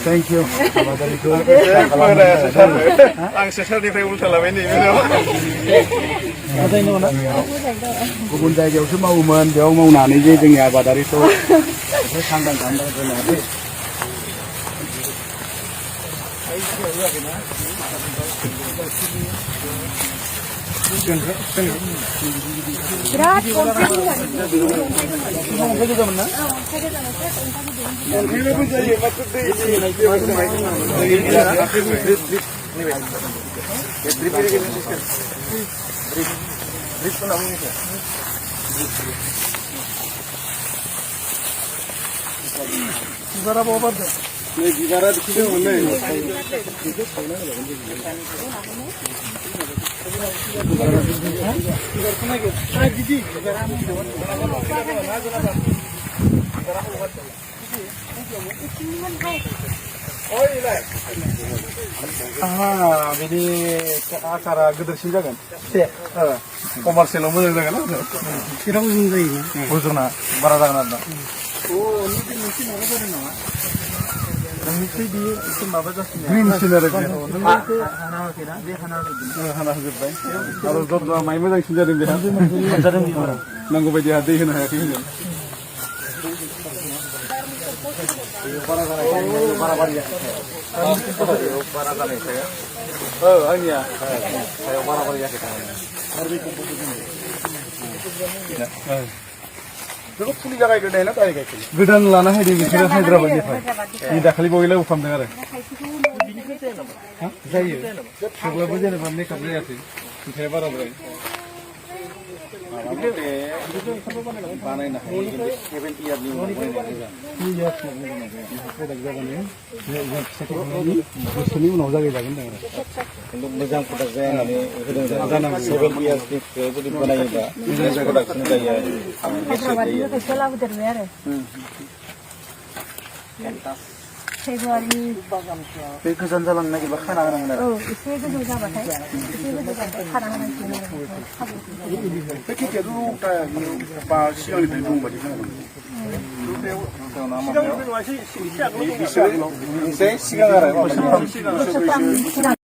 Thank you. Ang sesarनिफ्राय उल्था लाबाय नैबे गुबुन जायगायावसो मावोमोन बेयाव मावनानै जे जोंनि आबादारिखौ एसे सांग्रां खालामनांगोन बिराद बिबारा बहा बारदों नै बिबारा खिलिदोंमोन बिदि आसारा गिदिरसिन जागोन कमार्सियेलाव मोजां जागोन जेराव जों जायो अजना बारा जागोन आरोना नोंनिफ्राय बियो एसे माबा जासिनो ग्रिनसिन आरो हाना होजोब्बाय आरो जब माइ मोजांसिन जादों बेहा नांगौ बायदि दै होनो हायाखै होनगोन बारा जानायखाय आंनिया सायाव बारा जायाखै जोबोद फुलि जागायग्रोनाय ना दाय गायखोनो गोदान लाना हायदों बिसोरो हायद्राबादनिफ्राय बे दाखालि बावैलाय उफामदों आरो जायो थेवब्लाबो जेनेबा मेकआप जायाखै ओंखायनो बाराद्राय बानायनो हायो 7 इयारनि बोसोरनि उनाव जागायजागोन आरो खिन्थु मोजां प्रडाक्ट जाया होननानै होदों जानांगौ 7 इयार्सनिफ्राय जुदि बानायोबा मोजां प्रडाक्सन जायो आरो फेब्रुवारि बे गोजान जालांनो नागिरबा खाना होनांगोन आरो एसे गोजौ जाबाथाय एसे गोजौ जाबाथाय खाना होनांसिगोन आरो बे खेथियाथ' सिगांनिफ्राय दंबायदि सिगां आरो